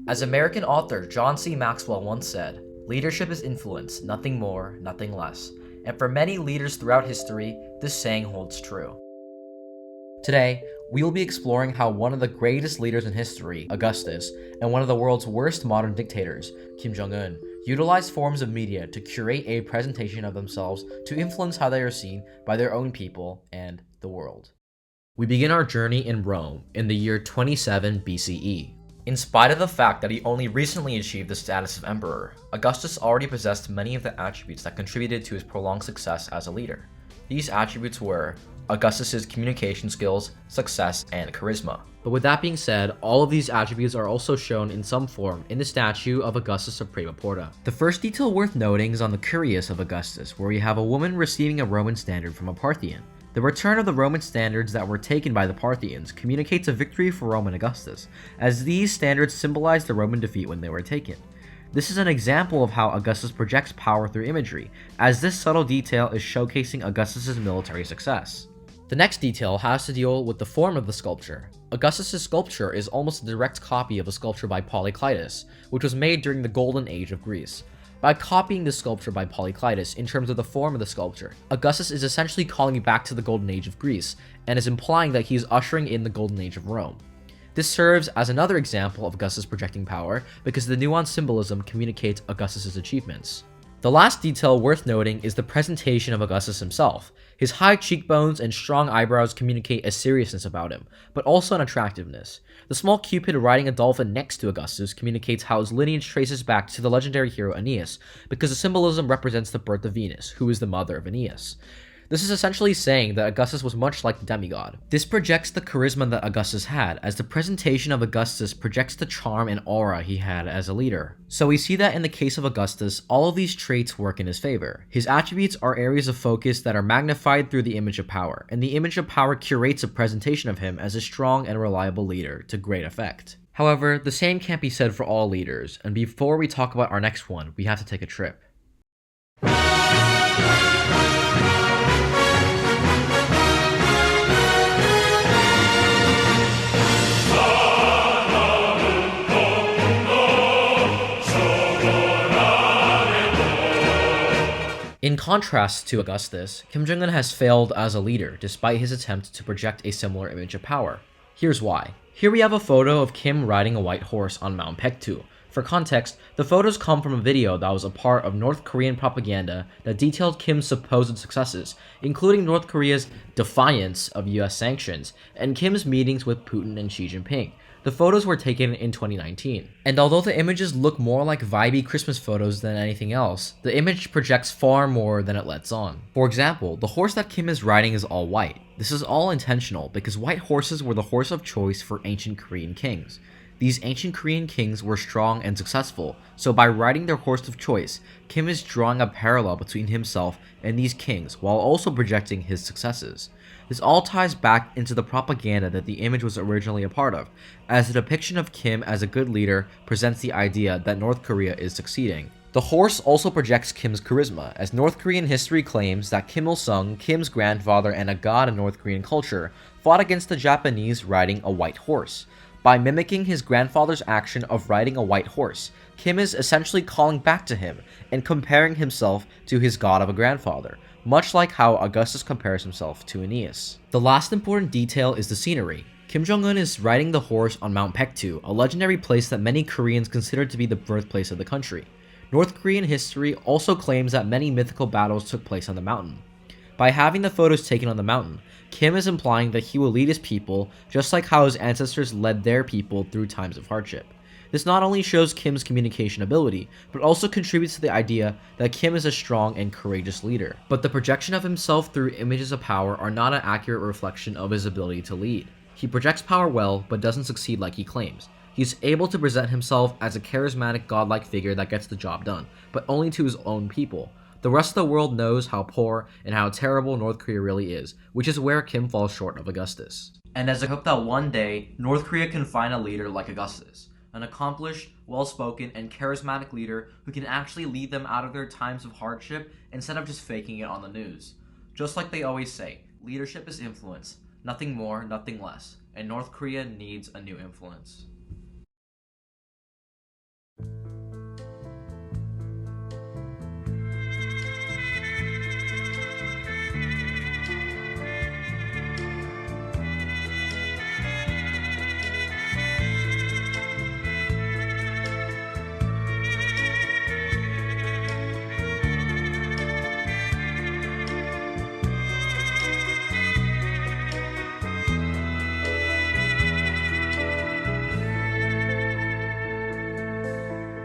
As American author John C. Maxwell once said, "Leadership is influence, nothing more, nothing less." And for many leaders throughout history, this saying holds true. Today, we will be exploring how one of the greatest leaders in history, Augustus, and one of the world's worst modern dictators, Kim Jong-un, utilized forms of media to curate a presentation of themselves to influence how they are seen by their own people and the world. We begin our journey in Rome in the year 27 BCE. In spite of the fact that he only recently achieved the status of emperor, Augustus already possessed many of the attributes that contributed to his prolonged success as a leader. These attributes were Augustus's communication skills, success, and charisma. But with that being said, all of these attributes are also shown in some form in the statue of Augustus Suprema Porta. The first detail worth noting is on the cuirass of Augustus, where we have a woman receiving a Roman standard from a Parthian. The return of the Roman standards that were taken by the Parthians communicates a victory for Roman Augustus, as these standards symbolize the Roman defeat when they were taken. This is an example of how Augustus projects power through imagery, as this subtle detail is showcasing Augustus's military success. The next detail has to deal with the form of the sculpture. Augustus's sculpture is almost a direct copy of a sculpture by Polyclitus, which was made during the Golden Age of Greece. By copying this sculpture by Polyclitus in terms of the form of the sculpture, Augustus is essentially calling back to the Golden Age of Greece, and is implying that he is ushering in the Golden Age of Rome. This serves as another example of Augustus projecting power, because the nuanced symbolism communicates Augustus's achievements. The last detail worth noting is the presentation of Augustus himself. His high cheekbones and strong eyebrows communicate a seriousness about him, but also an attractiveness. The small Cupid riding a dolphin next to Augustus communicates how his lineage traces back to the legendary hero Aeneas, because the symbolism represents the birth of Venus, who is the mother of Aeneas. This is essentially saying that Augustus was much like the demigod. This projects the charisma that Augustus had, as the presentation of Augustus projects the charm and aura he had as a leader. So we see that in the case of Augustus, all of these traits work in his favor. His attributes are areas of focus that are magnified through the image of power, and the image of power curates a presentation of him as a strong and reliable leader to great effect. However, the same can't be said for all leaders, and before we talk about our next one, we have to take a trip. In contrast to Augustus, Kim Jong-un has failed as a leader despite his attempt to project a similar image of power. Here's why. Here we have a photo of Kim riding a white horse on Mount Paektu. For context, the photos come from a video that was a part of North Korean propaganda that detailed Kim's supposed successes, including North Korea's defiance of US sanctions and Kim's meetings with Putin and Xi Jinping. The photos were taken in 2019, and although the images look more like vibey Christmas photos than anything else, the image projects far more than it lets on. For example, the horse that Kim is riding is all white. This is all intentional because white horses were the horse of choice for ancient Korean kings. These ancient Korean kings were strong and successful, so by riding their horse of choice, Kim is drawing a parallel between himself and these kings while also projecting his successes. This all ties back into the propaganda that the image was originally a part of, as the depiction of Kim as a good leader presents the idea that North Korea is succeeding. The horse also projects Kim's charisma, as North Korean history claims that Kim Il-sung, Kim's grandfather and a god in North Korean culture, fought against the Japanese riding a white horse. By mimicking his grandfather's action of riding a white horse, Kim is essentially calling back to him and comparing himself to his god of a grandfather, much like how Augustus compares himself to Aeneas. The last important detail is the scenery. Kim Jong-un is riding the horse on Mount Paektu, a legendary place that many Koreans consider to be the birthplace of the country. North Korean history also claims that many mythical battles took place on the mountain. By having the photos taken on the mountain, Kim is implying that he will lead his people just like how his ancestors led their people through times of hardship. This not only shows Kim's communication ability, but also contributes to the idea that Kim is a strong and courageous leader. But the projection of himself through images of power are not an accurate reflection of his ability to lead. He projects power well, but doesn't succeed like he claims. He's able to present himself as a charismatic godlike figure that gets the job done, but only to his own people. The rest of the world knows how poor and how terrible North Korea really is, which is where Kim falls short of Augustus. And as I hope that one day, North Korea can find a leader like Augustus, an accomplished, well-spoken, and charismatic leader who can actually lead them out of their times of hardship instead of just faking it on the news. Just like they always say, leadership is influence, nothing more, nothing less, and North Korea needs a new influence.